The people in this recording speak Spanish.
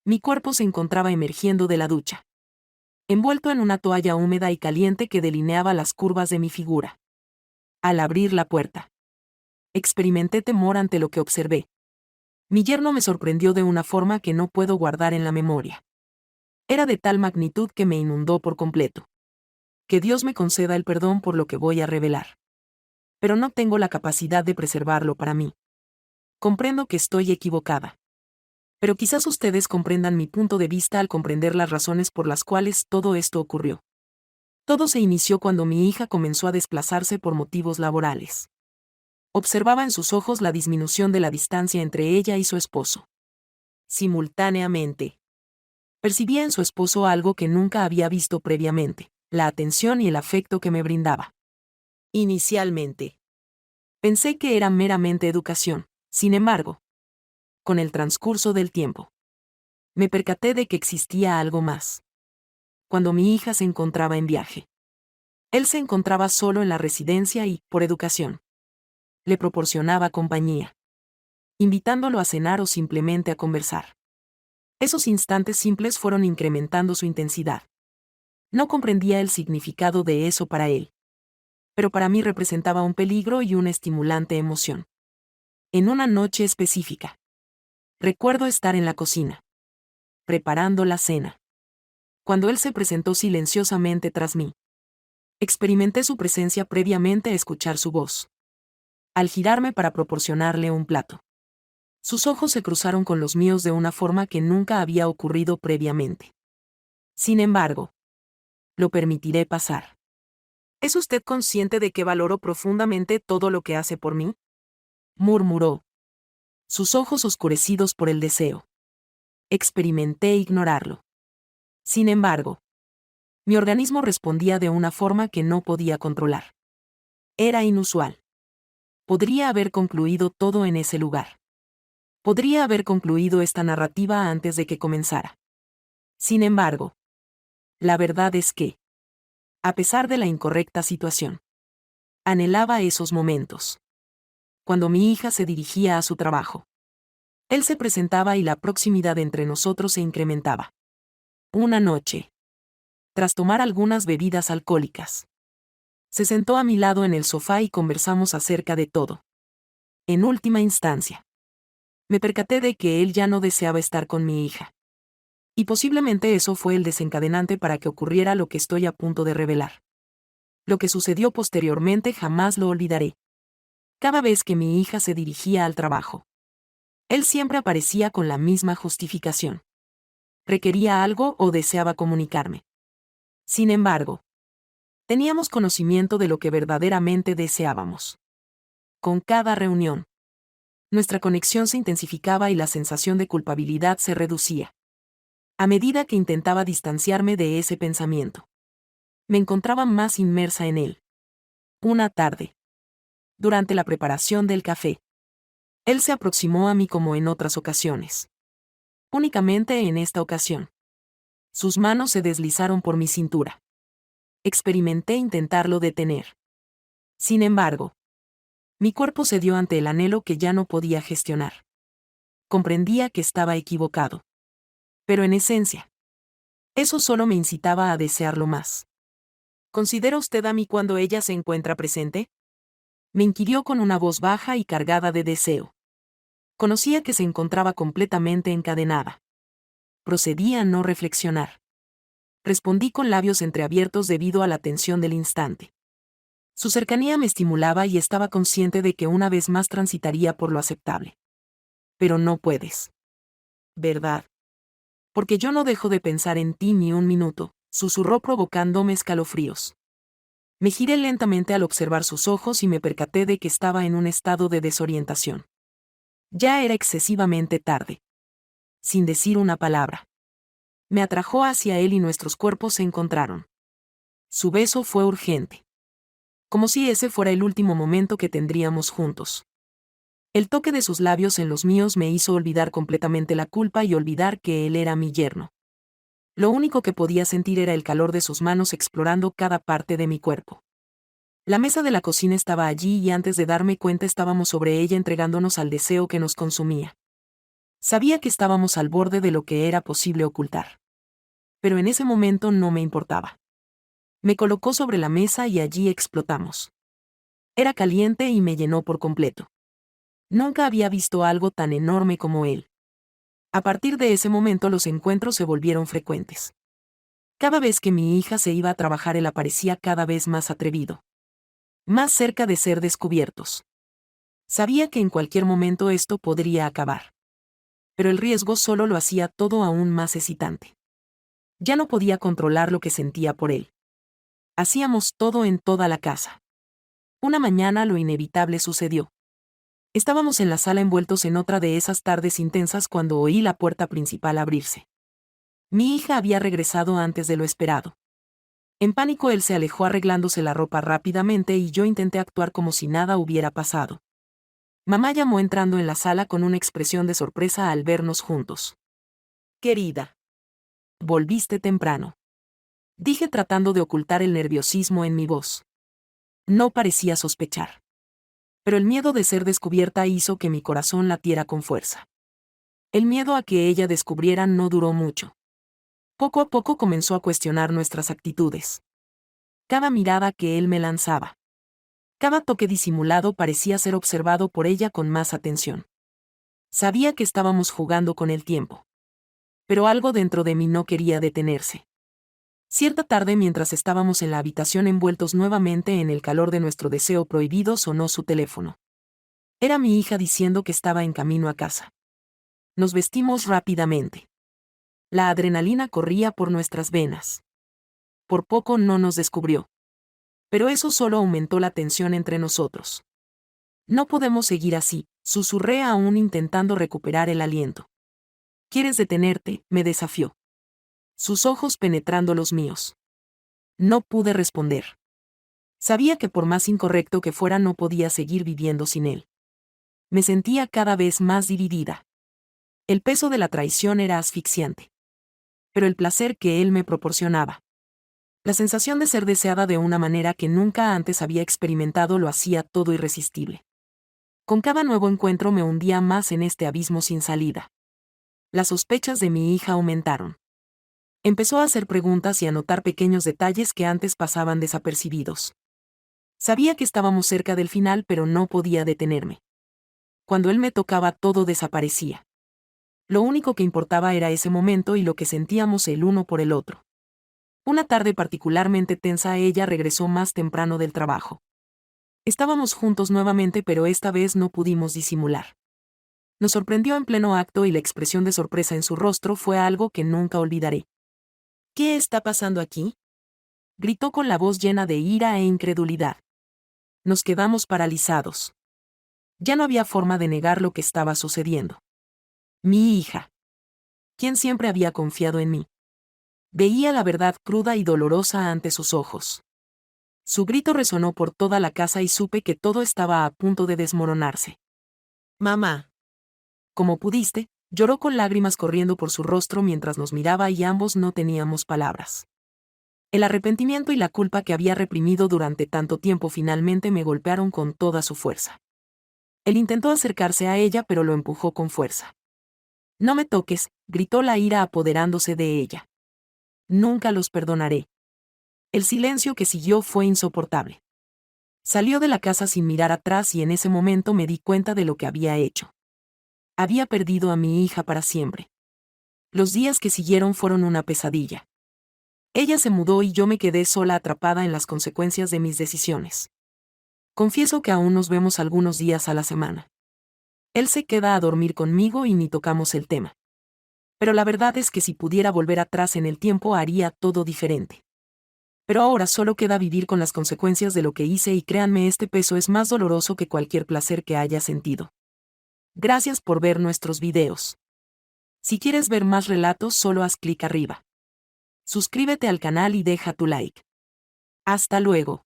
Mi cuerpo se encontraba emergiendo de la ducha, envuelto en una toalla húmeda y caliente que delineaba las curvas de mi figura. Al abrir la puerta, experimenté temor ante lo que observé. Mi yerno me sorprendió de una forma que no puedo guardar en la memoria. Era de tal magnitud que me inundó por completo. Que Dios me conceda el perdón por lo que voy a revelar. Pero no tengo la capacidad de preservarlo para mí. Comprendo que estoy equivocada. Pero quizás ustedes comprendan mi punto de vista al comprender las razones por las cuales todo esto ocurrió. Todo se inició cuando mi hija comenzó a desplazarse por motivos laborales. Observaba en sus ojos la disminución de la distancia entre ella y su esposo. Simultáneamente, percibía en su esposo algo que nunca había visto previamente, la atención y el afecto que me brindaba. Inicialmente, pensé que era meramente educación. Sin embargo, con el transcurso del tiempo, me percaté de que existía algo más. Cuando mi hija se encontraba en viaje, él se encontraba solo en la residencia y, por educación, le proporcionaba compañía, invitándolo a cenar o simplemente a conversar. Esos instantes simples fueron incrementando su intensidad. No comprendía el significado de eso para él, pero para mí representaba un peligro y una estimulante emoción. En una noche específica, recuerdo estar en la cocina, preparando la cena, cuando él se presentó silenciosamente tras mí. Experimenté su presencia previamente a escuchar su voz. Al girarme para proporcionarle un plato, sus ojos se cruzaron con los míos de una forma que nunca había ocurrido previamente. Sin embargo, lo permitiré pasar. ¿Es usted consciente de que valoro profundamente todo lo que hace por mí?, murmuró, sus ojos oscurecidos por el deseo. Experimenté ignorarlo. Sin embargo, mi organismo respondía de una forma que no podía controlar. Era inusual. Podría haber concluido todo en ese lugar. Podría haber concluido esta narrativa antes de que comenzara. Sin embargo, la verdad es que, a pesar de la incorrecta situación, anhelaba esos momentos. Cuando mi hija se dirigía a su trabajo, él se presentaba y la proximidad entre nosotros se incrementaba. Una noche, tras tomar algunas bebidas alcohólicas, se sentó a mi lado en el sofá y conversamos acerca de todo. En última instancia, me percaté de que él ya no deseaba estar con mi hija. Y posiblemente eso fue el desencadenante para que ocurriera lo que estoy a punto de revelar. Lo que sucedió posteriormente jamás lo olvidaré. Cada vez que mi hija se dirigía al trabajo, él siempre aparecía con la misma justificación. Requería algo o deseaba comunicarme. Sin embargo, teníamos conocimiento de lo que verdaderamente deseábamos. Con cada reunión, nuestra conexión se intensificaba y la sensación de culpabilidad se reducía. A medida que intentaba distanciarme de ese pensamiento, me encontraba más inmersa en él. Una tarde, durante la preparación del café, él se aproximó a mí como en otras ocasiones. Únicamente en esta ocasión, sus manos se deslizaron por mi cintura. Experimenté intentarlo detener. Sin embargo, mi cuerpo cedió ante el anhelo que ya no podía gestionar. Comprendía que estaba equivocado. Pero en esencia, eso solo me incitaba a desearlo más. ¿Considera usted a mí cuando ella se encuentra presente?, me inquirió con una voz baja y cargada de deseo. Conocía que se encontraba completamente encadenada. Procedí a no reflexionar. Respondí con labios entreabiertos debido a la tensión del instante. Su cercanía me estimulaba y estaba consciente de que una vez más transitaría por lo aceptable. Pero no puedes. ¿Verdad? Porque yo no dejo de pensar en ti ni un minuto, susurró provocándome escalofríos. Me giré lentamente al observar sus ojos y me percaté de que estaba en un estado de desorientación. Ya era excesivamente tarde. Sin decir una palabra, me atrajo hacia él y nuestros cuerpos se encontraron. Su beso fue urgente. Como si ese fuera el último momento que tendríamos juntos. El toque de sus labios en los míos me hizo olvidar completamente la culpa y olvidar que él era mi yerno. Lo único que podía sentir era el calor de sus manos explorando cada parte de mi cuerpo. La mesa de la cocina estaba allí y antes de darme cuenta estábamos sobre ella entregándonos al deseo que nos consumía. Sabía que estábamos al borde de lo que era posible ocultar. Pero en ese momento no me importaba. Me colocó sobre la mesa y allí explotamos. Era caliente y me llenó por completo. Nunca había visto algo tan enorme como él. A partir de ese momento los encuentros se volvieron frecuentes. Cada vez que mi hija se iba a trabajar él aparecía cada vez más atrevido. Más cerca de ser descubiertos. Sabía que en cualquier momento esto podría acabar. Pero el riesgo solo lo hacía todo aún más excitante. Ya no podía controlar lo que sentía por él. Hacíamos todo en toda la casa. Una mañana lo inevitable sucedió. Estábamos en la sala envueltos en otra de esas tardes intensas cuando oí la puerta principal abrirse. Mi hija había regresado antes de lo esperado. En pánico él se alejó arreglándose la ropa rápidamente y yo intenté actuar como si nada hubiera pasado. Mamá llamó entrando en la sala con una expresión de sorpresa al vernos juntos. «Querida. Volviste temprano», dije tratando de ocultar el nerviosismo en mi voz. No parecía sospechar. Pero el miedo de ser descubierta hizo que mi corazón latiera con fuerza. El miedo a que ella descubriera no duró mucho. Poco a poco comenzó a cuestionar nuestras actitudes. Cada mirada que él me lanzaba. Cada toque disimulado parecía ser observado por ella con más atención. Sabía que estábamos jugando con el tiempo. Pero algo dentro de mí no quería detenerse. Cierta tarde, mientras estábamos en la habitación envueltos nuevamente en el calor de nuestro deseo prohibido, sonó su teléfono. Era mi hija diciendo que estaba en camino a casa. Nos vestimos rápidamente. La adrenalina corría por nuestras venas. Por poco no nos descubrió. Pero eso solo aumentó la tensión entre nosotros. No podemos seguir así, susurré aún intentando recuperar el aliento. ¿Quieres detenerte?, me desafió. Sus ojos penetrando los míos. No pude responder. Sabía que por más incorrecto que fuera no podía seguir viviendo sin él. Me sentía cada vez más dividida. El peso de la traición era asfixiante. Pero el placer que él me proporcionaba. La sensación de ser deseada de una manera que nunca antes había experimentado lo hacía todo irresistible. Con cada nuevo encuentro me hundía más en este abismo sin salida. Las sospechas de mi hija aumentaron. Empezó a hacer preguntas y a notar pequeños detalles que antes pasaban desapercibidos. Sabía que estábamos cerca del final, pero no podía detenerme. Cuando él me tocaba, todo desaparecía. Lo único que importaba era ese momento y lo que sentíamos el uno por el otro. Una tarde particularmente tensa, ella regresó más temprano del trabajo. Estábamos juntos nuevamente, pero esta vez no pudimos disimular. Nos sorprendió en pleno acto y la expresión de sorpresa en su rostro fue algo que nunca olvidaré. «¿Qué está pasando aquí?», gritó con la voz llena de ira e incredulidad. Nos quedamos paralizados. Ya no había forma de negar lo que estaba sucediendo. Mi hija. ¿Quién siempre había confiado en mí? Veía la verdad cruda y dolorosa ante sus ojos. Su grito resonó por toda la casa y supe que todo estaba a punto de desmoronarse. «Mamá». Como pudiste, lloró con lágrimas corriendo por su rostro mientras nos miraba y ambos no teníamos palabras. El arrepentimiento y la culpa que había reprimido durante tanto tiempo finalmente me golpearon con toda su fuerza. Él intentó acercarse a ella, pero lo empujó con fuerza. «No me toques», gritó la ira apoderándose de ella. «Nunca los perdonaré». El silencio que siguió fue insoportable. Salió de la casa sin mirar atrás y en ese momento me di cuenta de lo que había hecho. Había perdido a mi hija para siempre. Los días que siguieron fueron una pesadilla. Ella se mudó y yo me quedé sola, atrapada en las consecuencias de mis decisiones. Confieso que aún nos vemos algunos días a la semana. Él se queda a dormir conmigo y ni tocamos el tema. Pero la verdad es que si pudiera volver atrás en el tiempo haría todo diferente. Pero ahora solo queda vivir con las consecuencias de lo que hice y créanme, este peso es más doloroso que cualquier placer que haya sentido. Gracias por ver nuestros videos. Si quieres ver más relatos, solo haz clic arriba. Suscríbete al canal y deja tu like. Hasta luego.